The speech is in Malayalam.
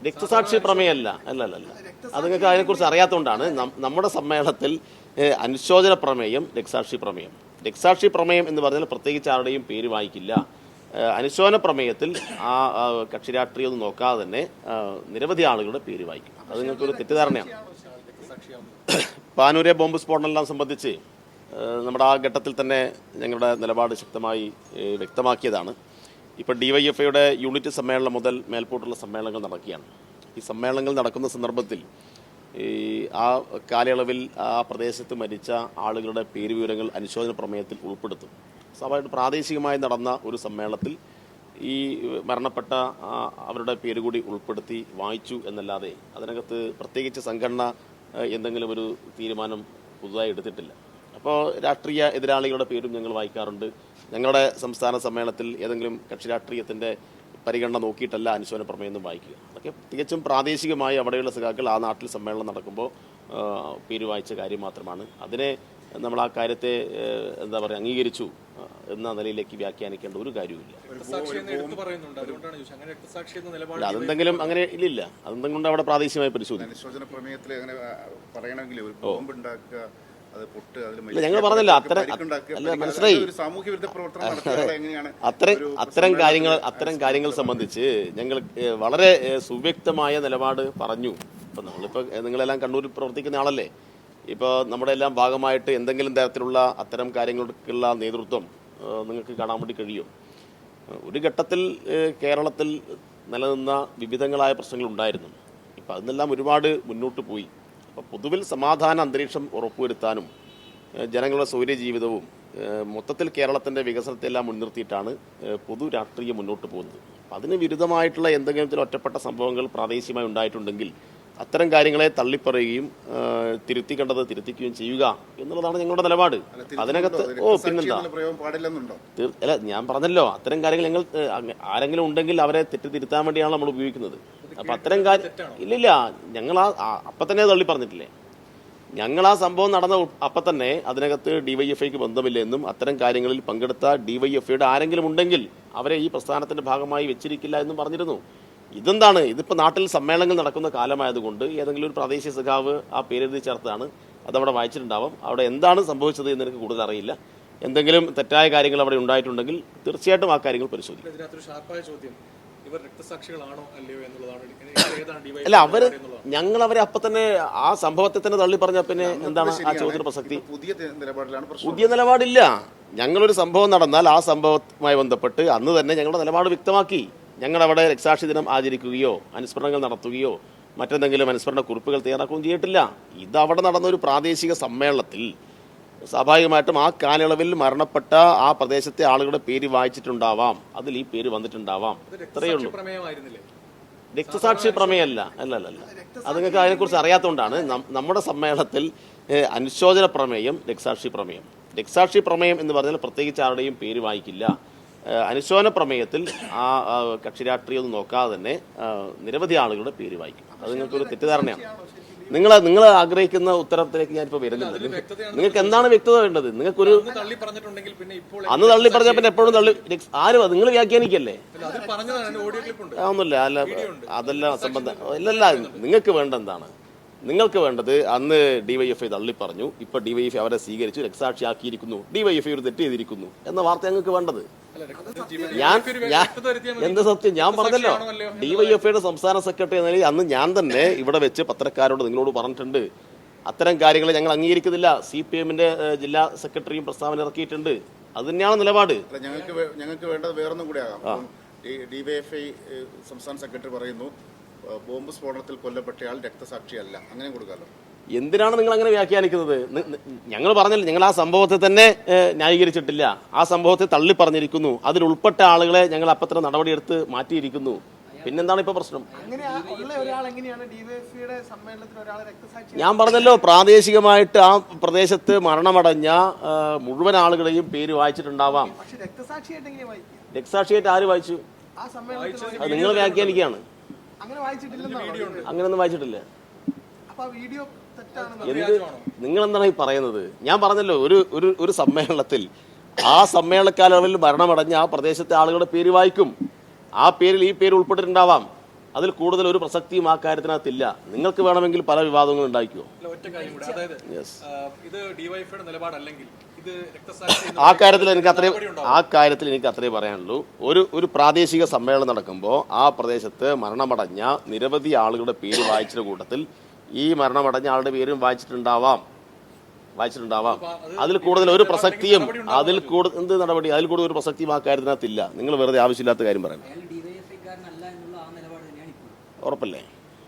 രക്തസാക്ഷി പ്രമേയമല്ല അല്ലല്ല അത് നിങ്ങൾക്ക് അതിനെക്കുറിച്ച് അറിയാത്തതുകൊണ്ടാണ് നമ്മുടെ സമ്മേളനത്തിൽ അനുശോചന പ്രമേയം രക്തസാക്ഷി പ്രമേയം എന്ന് പറഞ്ഞാൽ പ്രത്യേകിച്ച് ആരുടെയും പേര് വായിക്കില്ല. അനുശോചന പ്രമേയത്തിൽ ആ കക്ഷി രാഷ്ട്രീയം നോക്കാതെ തന്നെ നിരവധി ആളുകളുടെ പേര് വായിക്കും. അത് നിങ്ങൾക്കൊരു തെറ്റിദ്ധാരണയാണ്. പാനൂരെ ബോംബ് സ്ഫോടനമെല്ലാം സംബന്ധിച്ച് നമ്മുടെ ആ ഘട്ടത്തിൽ തന്നെ ഞങ്ങളുടെ നിലപാട് ശക്തമായി വ്യക്തമാക്കിയതാണ്. ഇപ്പോൾ DYFIയുടെ യൂണിറ്റ് സമ്മേളനം മുതൽ മേൽപോട്ടുള്ള സമ്മേളനങ്ങൾ നടക്കുകയാണ്. ഈ സമ്മേളനങ്ങൾ നടക്കുന്ന സന്ദർഭത്തിൽ ആ കാലയളവിൽ ആ പ്രദേശത്ത് മരിച്ച ആളുകളുടെ പേര് വിവരങ്ങൾ അനുശോചന പ്രമേയത്തിൽ ഉൾപ്പെടുത്തും. സ്വാഭാവികമായിട്ട് പ്രാദേശികമായി നടന്ന ഒരു സമ്മേളനത്തിൽ ഈ മരണപ്പെട്ട അവരുടെ പേര് കൂടി ഉൾപ്പെടുത്തി വായിച്ചു എന്നല്ലാതെ അതിനകത്ത് പ്രത്യേകിച്ച് സംഘടന എന്തെങ്കിലും ഒരു തീരുമാനം പുതുതായി എടുത്തിട്ടില്ല. അപ്പോൾ രാഷ്ട്രീയ എതിരാളികളുടെ പേരും ഞങ്ങൾ വായിക്കാറുണ്ട്. ഞങ്ങളുടെ സംസ്ഥാന സമ്മേളനത്തിൽ ഏതെങ്കിലും കക്ഷി രാഷ്ട്രീയത്തിൻ്റെ പരിഗണന നോക്കിയിട്ടല്ല അനുശോചന പ്രമേയം വായിക്കുക. അതൊക്കെ തികച്ചും പ്രാദേശികമായി അവിടെയുള്ള സഖാക്കൾ ആ നാട്ടിൽ സമ്മേളനം നടക്കുമ്പോൾ പേര് വായിച്ച കാര്യം മാത്രമാണ്. അതിനെ നമ്മൾ ആ കാര്യത്തെ എന്താ പറയുക അംഗീകരിച്ചു എന്ന നിലയിലേക്ക് വ്യാഖ്യാനിക്കേണ്ട ഒരു കാര്യവുമില്ല. അതെന്തെങ്കിലും അങ്ങനെ ഇല്ല. അതെന്തെങ്കിലും കൊണ്ട് അവിടെ പ്രാദേശികമായി പരിശോധിക്കും. ഞങ്ങൾ പറഞ്ഞില്ല മനസ്സിലായി. അത്തരം കാര്യങ്ങൾ സംബന്ധിച്ച് ഞങ്ങൾ വളരെ സുവ്യക്തമായ നിലപാട് പറഞ്ഞു. ഇപ്പൊ നമ്മളിപ്പോ നിങ്ങളെല്ലാം കണ്ണൂരിൽ പ്രവർത്തിക്കുന്ന ആളല്ലേ. ഇപ്പോൾ നമ്മുടെ എല്ലാം ഭാഗമായിട്ട് എന്തെങ്കിലും തരത്തിലുള്ള അത്തരം കാര്യങ്ങൾക്കുള്ള നേതൃത്വം നിങ്ങൾക്ക് കാണാൻ വേണ്ടി കഴിയും. ഒരു ഘട്ടത്തിൽ കേരളത്തിൽ നിലനിന്ന വിവിധങ്ങളായ പ്രശ്നങ്ങൾ ഉണ്ടായിരുന്നു. ഇപ്പം അതിനെല്ലാം ഒരുപാട് മുന്നോട്ട് പോയി. അപ്പോൾ പൊതുവിൽ സമാധാന അന്തരീക്ഷം ഉറപ്പുവരുത്താനും ജനങ്ങളുടെ സൗകര്യ ജീവിതവും മൊത്തത്തിൽ കേരളത്തിൻ്റെ വികസനത്തെല്ലാം മുൻനിർത്തിയിട്ടാണ് പൊതു രാഷ്ട്രീയം മുന്നോട്ട് പോകുന്നത്. അതിന് വിരുദ്ധമായിട്ടുള്ള എന്തെങ്കിലും ചില ഒറ്റപ്പെട്ട സംഭവങ്ങൾ പ്രാദേശികമായി ഉണ്ടായിട്ടുണ്ടെങ്കിൽ അത്തരം കാര്യങ്ങളെ തള്ളിപ്പറയുകയും തിരുത്തിക്കേണ്ടത് തിരുത്തിക്കുകയും ചെയ്യുക എന്നുള്ളതാണ് ഞങ്ങളുടെ നിലപാട്. അതിനകത്ത് പിന്നെന്താ അല്ല ഞാൻ പറഞ്ഞല്ലോ, അത്തരം കാര്യങ്ങൾ ഞങ്ങൾ ആരെങ്കിലും ഉണ്ടെങ്കിൽ അവരെ തിരുത്താൻ വേണ്ടിയാണ് നമ്മൾ ഉപയോഗിക്കുന്നത്. അപ്പം അത്തരം ഇല്ലില്ല, ഞങ്ങൾ അപ്പം തന്നെ തള്ളി പറഞ്ഞിട്ടില്ലേ. ഞങ്ങൾ ആ സംഭവം നടന്ന അപ്പം തന്നെ അതിനകത്ത് DYFIക്ക് ബന്ധമില്ല എന്നും അത്തരം കാര്യങ്ങളിൽ പങ്കെടുത്ത DYFIയുടെ ആരെങ്കിലും ഉണ്ടെങ്കിൽ അവരെ ഈ പ്രസ്ഥാനത്തിന്റെ ഭാഗമായി വെച്ചിരിക്കില്ല എന്നും പറഞ്ഞിരുന്നു. ഇതെന്താണ്, ഇതിപ്പോൾ നാട്ടിൽ സമ്മേളനങ്ങൾ നടക്കുന്ന കാലമായതുകൊണ്ട് ഏതെങ്കിലും ഒരു പ്രാദേശിക സഖാവ് ആ പേരെഴുതി ചേർത്താണ്. അതവിടെ വായിച്ചിട്ടുണ്ടാവും. അവിടെ എന്താണ് സംഭവിച്ചത് എന്ന് എനിക്ക് കൂടുതൽ അറിയില്ല. എന്തെങ്കിലും തെറ്റായ കാര്യങ്ങൾ അവിടെ ഉണ്ടായിട്ടുണ്ടെങ്കിൽ തീർച്ചയായിട്ടും ആ കാര്യങ്ങൾ പരിശോധിക്കും. അല്ല ഞങ്ങൾ അവരെ അപ്പം തന്നെ ആ സംഭവത്തെ തന്നെ തള്ളി പറഞ്ഞ പിന്നെ എന്താണ് ആ ചോദ്യത്തിന് പ്രസക്തി? പുതിയ നിലപാടില്ല. ഞങ്ങളൊരു സംഭവം നടന്നാൽ ആ സംഭവവുമായി ബന്ധപ്പെട്ട് അന്ന് തന്നെ ഞങ്ങളുടെ നിലപാട് വ്യക്തമാക്കി. ഞങ്ങളവിടെ രക്തസാക്ഷി ദിനം ആചരിക്കുകയോ അനുസ്മരണങ്ങൾ നടത്തുകയോ മറ്റെന്തെങ്കിലും അനുസ്മരണ കുറിപ്പുകൾ തയ്യാറാക്കുകയും ചെയ്തിട്ടില്ല. ഇതവിടെ നടന്ന ഒരു പ്രാദേശിക സമ്മേളനത്തിൽ സ്വാഭാവികമായിട്ടും ആ കാലയളവിൽ മരണപ്പെട്ട ആ പ്രദേശത്തെ ആളുകളുടെ പേര് വായിച്ചിട്ടുണ്ടാവാം, അതിൽ ഈ പേര് വന്നിട്ടുണ്ടാവാം. ഇത്രയേ ഉള്ളൂ. രക്തസാക്ഷി പ്രമേയമല്ല അല്ലല്ല അത് നിങ്ങൾക്ക് അതിനെക്കുറിച്ച് അറിയാത്തതുകൊണ്ടാണ് നമ്മുടെ സമ്മേളനത്തിൽ അനുശോചന പ്രമേയം രക്തസാക്ഷി പ്രമേയം എന്ന് പറഞ്ഞാൽ പ്രത്യേകിച്ച് ആരുടെയും പേര് വായിക്കില്ല. അനുശോചന പ്രമേയത്തിൽ ആ കക്ഷി രാഷ്ട്രീയം നോക്കാതെ തന്നെ നിരവധി ആളുകളുടെ പേര് വായിക്കും. അത് നിങ്ങൾക്കൊരു തെറ്റിദ്ധാരണയാണ്. നിങ്ങൾ ആഗ്രഹിക്കുന്ന ഉത്തരത്തിലേക്ക് ഞാനിപ്പോൾ വരുന്നില്ല. നിങ്ങൾക്ക് എന്താണ് വ്യക്തത വേണ്ടത്? നിങ്ങൾക്കൊരു അന്ന് തള്ളി പറഞ്ഞ പിന്നെ എപ്പോഴും തള്ളി ആരും നിങ്ങൾ വ്യാഖ്യാനിക്കല്ലേ? ഒന്നുമില്ല. അല്ല അതെല്ലാം സംബന്ധം ഇല്ലല്ല. നിങ്ങൾക്ക് വേണ്ട എന്താണ്? നിങ്ങൾക്ക് വേണ്ടത് അന്ന് DYFI തള്ളി പറഞ്ഞു, ഇപ്പൊ DYFI അവരെ സ്വീകരിച്ചു, രക്തസാക്ഷിയാക്കിയിരിക്കുന്നു, DYFI ഒരു തെറ്റ് ചെയ്തിരിക്കുന്നു എന്ന വാർത്ത ഞങ്ങൾക്ക് വേണ്ടത്. എന്ത് സത്യം? ഞാൻ പറഞ്ഞല്ലോ, DYFIയുടെ സംസ്ഥാന സെക്രട്ടറി എന്ന നിലയിൽ അന്ന് ഞാൻ തന്നെ ഇവിടെ വെച്ച് പത്രക്കാരോട് നിങ്ങളോട് പറഞ്ഞിട്ടുണ്ട്, അത്തരം കാര്യങ്ങളെ ഞങ്ങൾ അംഗീകരിക്കുന്നില്ല. CPMന്റെ ജില്ലാ സെക്രട്ടറിയും പ്രസ്താവന ഇറക്കിയിട്ടുണ്ട്. അത് തന്നെയാണ് നിലപാട്. ഞങ്ങൾക്ക് വേണ്ടത് വേറൊന്നും കൂടെ ആകാം. DYFI സംസ്ഥാന സെക്രട്ടറി പറയുന്നു ബോംബ് സ്ഫോടനത്തിൽ കൊല്ലപ്പെട്ടയാൾ രക്തസാക്ഷിയല്ല, അങ്ങനെ കൊടുക്കാമല്ലോ. എന്തിനാണ് നിങ്ങൾ അങ്ങനെ വ്യാഖ്യാനിക്കുന്നത്? ഞങ്ങൾ പറഞ്ഞില്ല, ഞങ്ങൾ ആ സംഭവത്തെ തന്നെ ന്യായീകരിച്ചിട്ടില്ല. ആ സംഭവത്തെ തള്ളി പറഞ്ഞിരിക്കുന്നു. അതിൽ ഉൾപ്പെട്ട ആളുകളെ ഞങ്ങൾ അപ്പത്ര നടപടിയെടുത്ത് മാറ്റിയിരിക്കുന്നു. പിന്നെന്താണ് ഇപ്പൊ പ്രശ്നം? ഞാൻ പറഞ്ഞല്ലോ, പ്രാദേശികമായിട്ട് ആ പ്രദേശത്ത് മരണമടഞ്ഞ മുഴുവൻ ആളുകളെയും പേര് വായിച്ചിട്ടുണ്ടാവാം. രക്തസാക്ഷിയായിട്ട് ആര് വായിച്ചു? അത് നിങ്ങൾ വ്യാഖ്യാനിക്കുകയാണ്. അങ്ങനെയൊന്നും വായിച്ചിട്ടില്ല. നിങ്ങൾ എന്താണ് ഈ പറയുന്നത്? ഞാൻ പറഞ്ഞല്ലോ, ഒരു സമ്മേളനത്തിൽ ആ സമ്മേളനക്കാലയളവിൽ മരണമടഞ്ഞ ആ പ്രദേശത്തെ ആളുകളുടെ പേര് വായിക്കും. ആ പേരിൽ ഈ പേര് ഉൾപ്പെട്ടിട്ടുണ്ടാവാം. അതിൽ കൂടുതൽ ഒരു പ്രസക്തിയും ആ കാര്യത്തിനകത്തില്ല. നിങ്ങൾക്ക് വേണമെങ്കിൽ പല വിവാദങ്ങളും ഉണ്ടാക്കിയോ? ഒറ്റ കാര്യം കൂടി, അതായത് ഇത് ഡിവൈഎഫ്ഐയുടെ നിലപാടല്ലെങ്കിൽ ഇത് ആ കാര്യത്തിൽ എനിക്ക് അത്രേ പറയാനുള്ളൂ. ഒരു പ്രാദേശിക സമ്മേളനം നടക്കുമ്പോൾ ആ പ്രദേശത്ത് മരണമടഞ്ഞ നിരവധി ആളുകളുടെ പേര് വായിച്ച കൂട്ടത്തിൽ ഈ മരണമടഞ്ഞ ആളുടെ പേരും വായിച്ചിട്ടുണ്ടാവാം. അതിൽ കൂടുതൽ ഒരു പ്രസക്തിയും എന്ത് നടപടി, അതിൽ കൂടുതൽ ഒരു പ്രസക്തിയും ആ കാര്യത്തിനകത്തില്ല. നിങ്ങൾ വെറുതെ ആവശ്യമില്ലാത്ത കാര്യം പറയണം. ഉറപ്പല്ലേ?